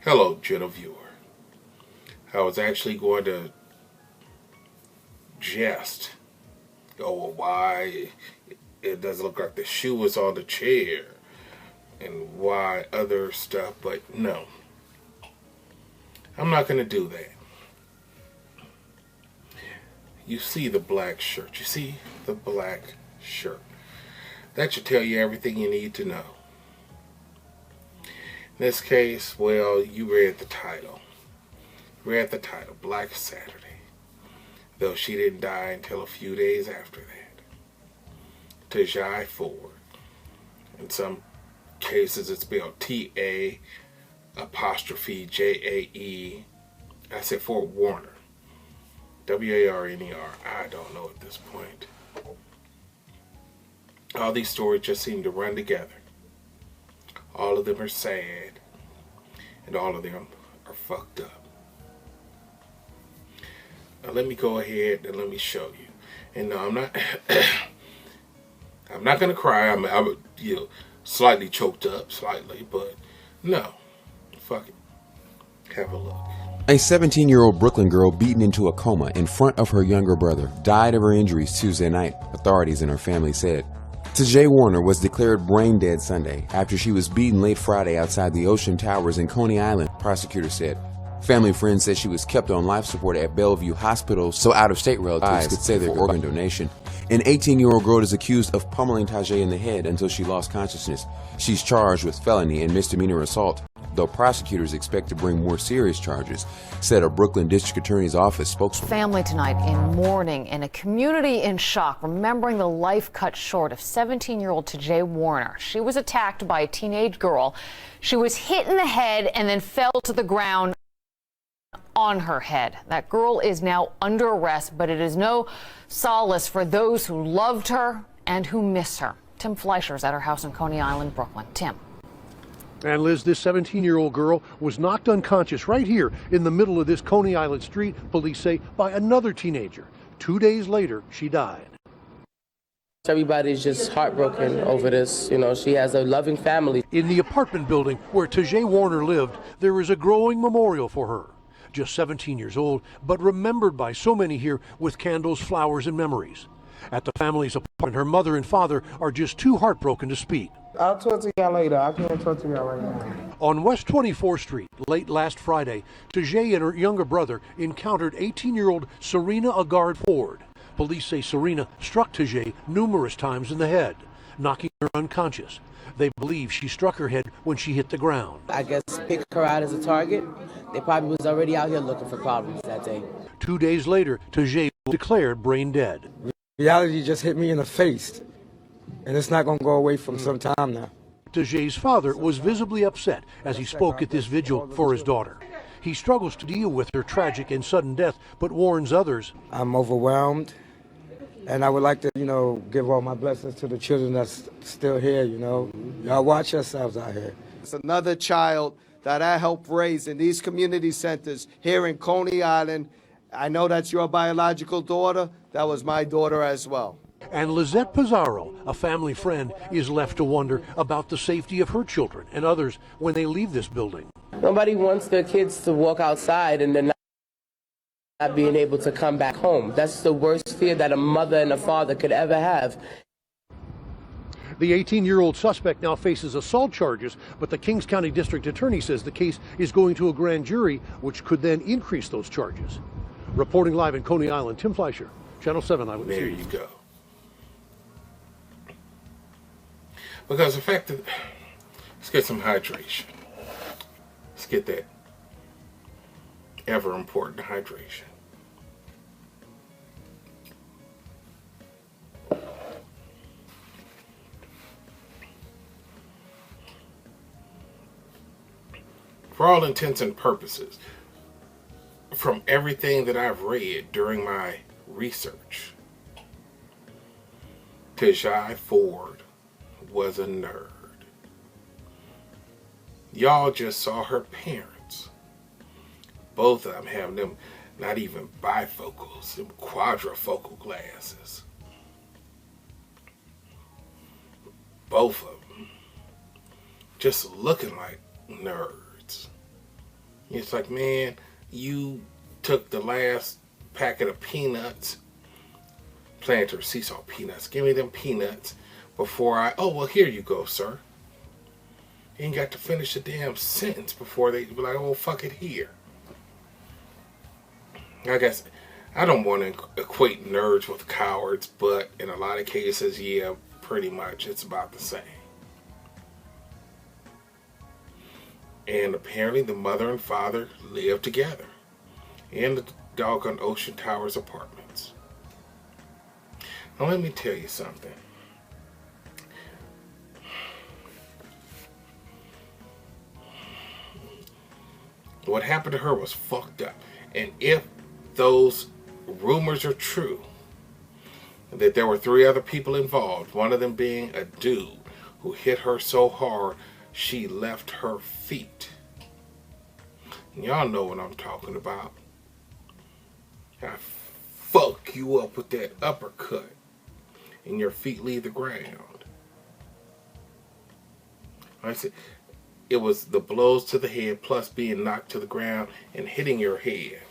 Hello, gentle viewer. I was actually going to jest. Oh, why it doesn't look like the shoe was on the chair and why other stuff, but no. I'm not going to do that. You see the black shirt. You see the black shirt. That should tell you everything you need to know. In this case, well, you read the title. Read the title, Black Saturday. Though she didn't die until a few days after that. Tajai Ford. In some cases, it's spelled T-A apostrophe J-A-E. I said Ford Warner. W-A-R-N-E-R. I don't know at this point. All these stories just seem to run together. All of them are sad. And all of them are fucked up. Now let me go ahead and let me show you. And no, I'm not I'm not gonna cry. I'm slightly choked up, slightly, but no. Fuck it. Have a look. A 17-year-old Brooklyn girl beaten into a coma in front of her younger brother died of her injuries Tuesday night, authorities and her family said. Tajai Warner was declared brain dead Sunday after she was beaten late Friday outside the Ocean Towers in Coney Island, prosecutors said. Family friends said she was kept on life support at Bellevue Hospital so out-of-state relatives could say their organ donation. An 18-year-old girl is accused of pummeling Tajai in the head until she lost consciousness. She's charged with felony and misdemeanor assault, though prosecutors expect to bring more serious charges, said a Brooklyn District Attorney's Office spokeswoman. Family tonight in mourning and a community in shock, remembering the life cut short of 17-year-old Tajai Warner. She was attacked by a teenage girl. She was hit in the head and then fell to the ground on her head. That girl is now under arrest, but it is no solace for those who loved her and who miss her. Tim Fleischer's at her house in Coney Island, Brooklyn. Tim. And Liz, this 17-year-old girl was knocked unconscious right here in the middle of this Coney Island street, police say, by another teenager. 2 days later, she died. Everybody's just heartbroken over this. You know, she has a loving family. In the apartment building where Tajai Warner lived, there is a growing memorial for her. Just 17 years old, but remembered by so many here with candles, flowers, and memories. At the family's apartment, her mother and father are just too heartbroken to speak. I'll talk to y'all later. I can't talk to y'all right now. On West 24th Street, late last Friday, Tajai and her younger brother encountered 18-year-old Serena Agard Ford. Police say Serena struck Tajai numerous times in the head, knocking her unconscious. They believe she struck her head when she hit the ground. I guess pick her out as a target. They probably was already out here looking for problems that day. 2 days later, Tajai was declared brain dead. Reality just hit me in the face, and it's not going to go away for some time now. Tajai's father was visibly upset as he spoke at this vigil for his daughter. He struggles to deal with her tragic and sudden death, but warns others. I'm overwhelmed, and I would like to, give all my blessings to the children that's still here, Y'all watch yourselves out here. It's another child that I helped raise in these community centers here in Coney Island. I know that's your biological daughter. That was my daughter as well. And Lizette Pizarro, a family friend, is left to wonder about the safety of her children and others when they leave this building. Nobody wants their kids to walk outside and then not being able to come back home. That's the worst fear that a mother and a father could ever have. The 18-year-old suspect now faces assault charges, but the Kings County District Attorney says the case is going to a grand jury, which could then increase those charges. Reporting live in Coney Island, Tim Fleischer, Channel 7 Eyewitness. There you go. Because the fact that, let's get some hydration. Let's get that ever important hydration. For all intents and purposes, from everything that I've read during my research, Tajai Ford was a nerd. Y'all just saw her parents. Both of them have them not even bifocals, them quadrifocal glasses. Both of them just looking like nerds. It's like, man, you took the last packet of peanuts, Planters, sea salt peanuts. Give me them peanuts before I, oh, well, here you go, sir. You ain't got to finish the damn sentence before they be like, oh, fuck it here. I guess I don't want to equate nerds with cowards, but in a lot of cases, yeah, pretty much it's about the same. And apparently the mother and father live together in the doggone Ocean Towers apartments. Now let me tell you something. What happened to her was fucked up. And if those rumors are true, that there were 3 other people involved, one of them being a dude who hit her so hard she left her feet. Y'all know what I'm talking about. I fuck you up with that uppercut and your feet leave the ground. I said, it was the blows to the head plus being knocked to the ground and hitting your head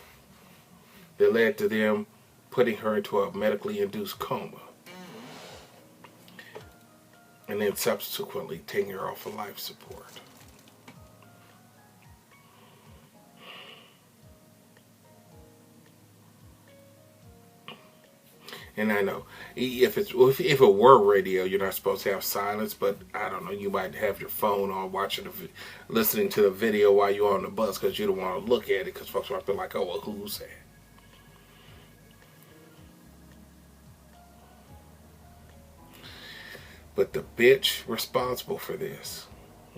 that led to them putting her into a medically induced coma. And then subsequently taking her off of life support. And I know, if it were radio, you're not supposed to have silence, but I don't know, you might have your phone on listening to the video while you're on the bus because you don't want to look at it because folks might be like, oh, well, who's that? But the bitch responsible for this,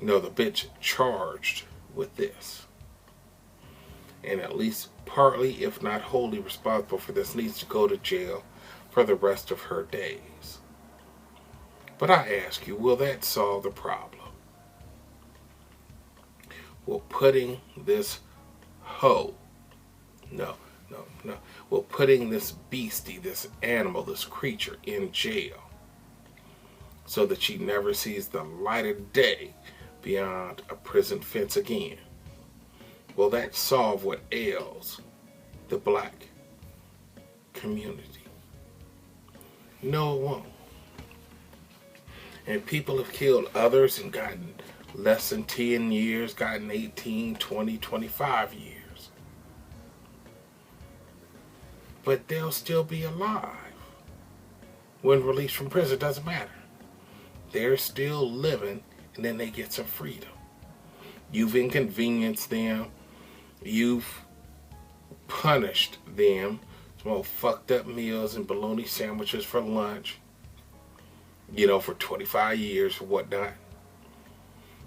the bitch charged with this, and at least partly, if not wholly responsible for this, needs to go to jail for the rest of her days. But I ask you, will that solve the problem? Will putting this hoe, will putting this beastie, this animal, this creature in jail so that she never sees the light of day beyond a prison fence again, will that solve what ails the black community? No, it won't. And people have killed others and gotten less than 10 years, gotten 18, 20, 25 years. But they'll still be alive when released from prison. Doesn't matter. They're still living, and then they get some freedom. You've inconvenienced them. You've punished them. Some old fucked up meals and bologna sandwiches for lunch. For 25 years or whatnot.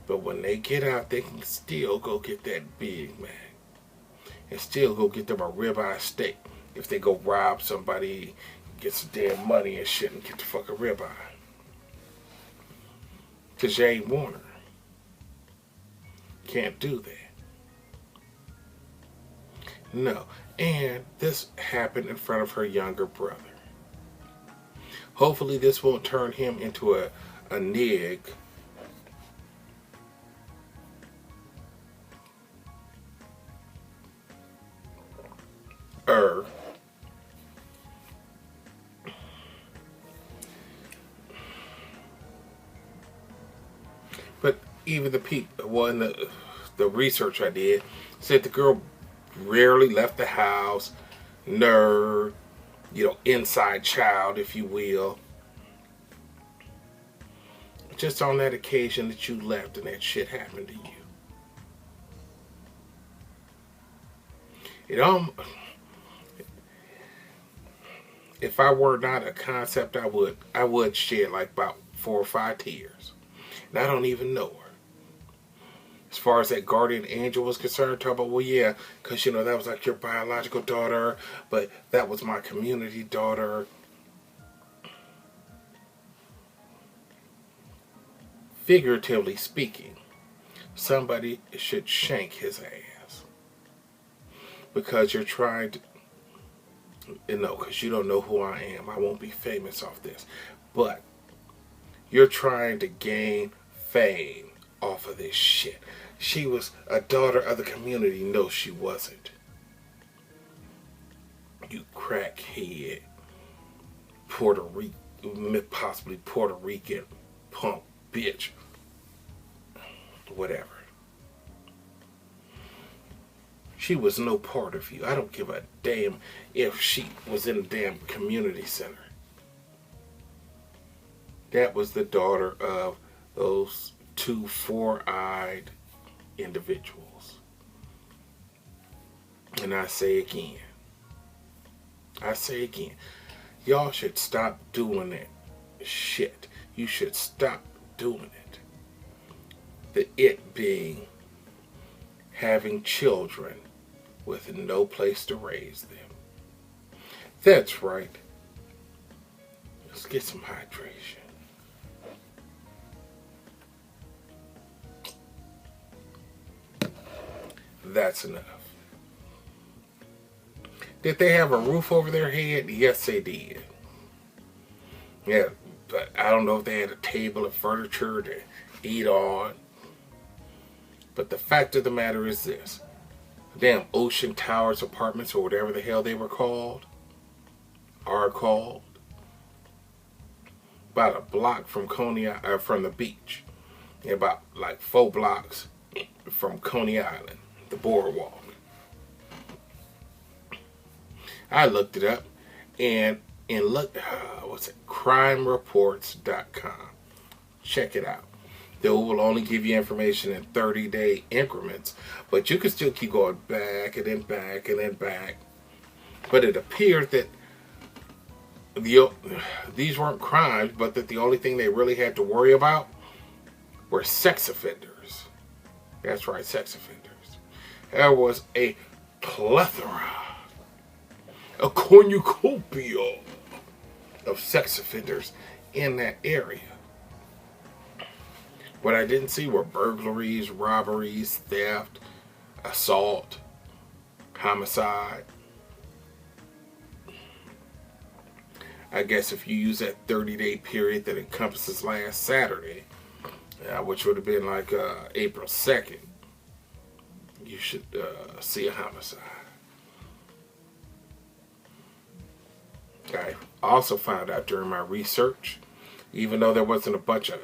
But when they get out, they can still go get that Big Mac. And still go get them a ribeye steak. If they go rob somebody, get some damn money and shit and get the fucking ribeye. Because you ain't Warner. Can't do that. No. And this happened in front of her younger brother. Hopefully this won't turn him into a nig. But even the the research I did said the girl rarely left the house, nerd, inside child, if you will. Just on that occasion that you left and that shit happened to you. If I were not a concept, I would shed like about 4 or 5 tears. And I don't even know her. As far as that guardian angel was concerned, talk about, well, yeah, because, that was like your biological daughter, but that was my community daughter. Figuratively speaking, somebody should shank his ass. Because you're trying to, because you don't know who I am. I won't be famous off this. But you're trying to gain fame off of this shit. she was a daughter of the community. No, she wasn't. You crackhead, possibly Puerto Rican punk bitch. Whatever. She was no part of you. I don't give a damn if she was in a damn community center. That was the daughter of those two four-eyed individuals. And I say again, y'all should stop doing that shit. You should stop doing it. The it being having children with no place to raise them. That's right. Let's get some hydration. That's enough. Did they have a roof over their head? Yes, they did. Yeah, but I don't know if they had a table of furniture to eat on. But the fact of the matter is this. Damn Ocean Towers apartments, or whatever the hell they were called, are called, about a block from from the beach. About like 4 blocks from Coney Island, the boardwalk. I looked it up and looked, what's it, crimereports.com. Check it out. They will only give you information in 30-day increments, but you can still keep going back and then back and then back. But it appeared that these weren't crimes, but that the only thing they really had to worry about were sex offenders. That's right, sex offenders. There was a plethora, a cornucopia of sex offenders in that area. What I didn't see were burglaries, robberies, theft, assault, homicide. I guess if you use that 30-day period that encompasses last Saturday, which would have been like April 2nd, you should see a homicide. I also found out during my research, even though there wasn't a bunch of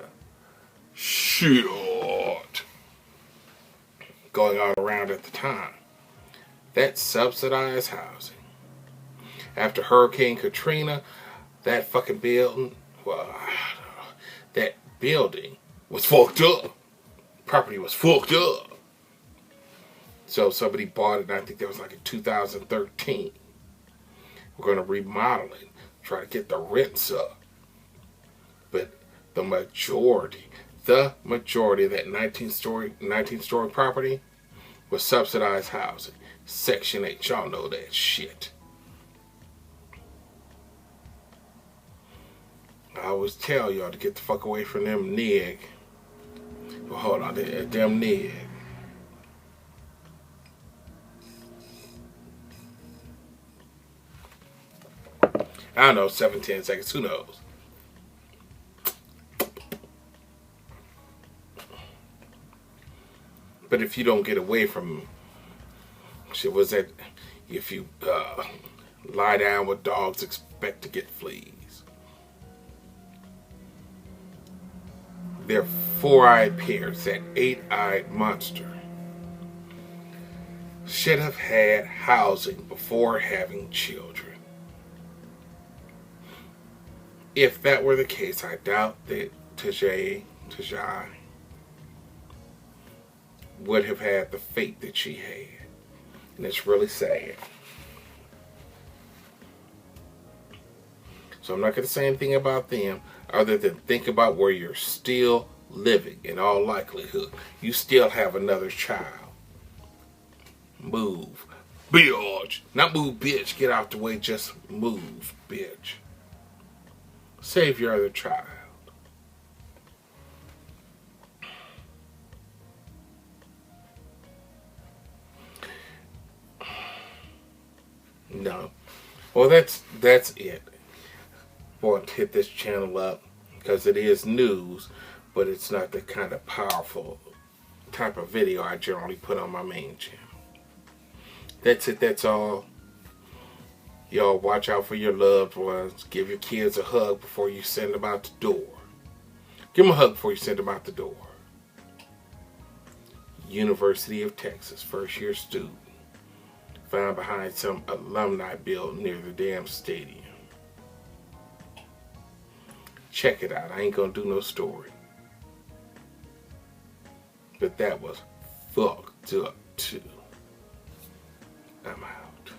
shit going on around at the time, that subsidized housing. After Hurricane Katrina, that fucking building, that building was fucked up. Property was fucked up. So somebody bought it, and I think that was like in 2013. We're going to remodel it, try to get the rents up. But the majority of that 19-story property was subsidized housing. Section 8, y'all know that shit. I always tell y'all to get the fuck away from them nig. Well, hold on, them nig. I don't know, 7-10 seconds, who knows? But if you don't get away from shit, was that if you lie down with dogs, expect to get fleas. Their 4-eyed parents, that 8-eyed monster, should have had housing before having children. If that were the case, I doubt that Tajai would have had the fate that she had. And it's really sad. So I'm not going to say anything about them other than think about where you're still living. In all likelihood, you still have another child. Move. Bitch. Not move, bitch. Get out the way. Just move, bitch. Save your other child. No. Well, that's it. Want to hit this channel up because it is news, but it's not the kind of powerful type of video I generally put on my main channel. That's it. That's all. Y'all watch out for your loved ones. Give your kids a hug before you send them out the door. Give them a hug before you send them out the door. University of Texas, first-year student, found behind some alumni building near the damn stadium. Check it out. I ain't gonna do no story. But that was fucked up too. I'm out.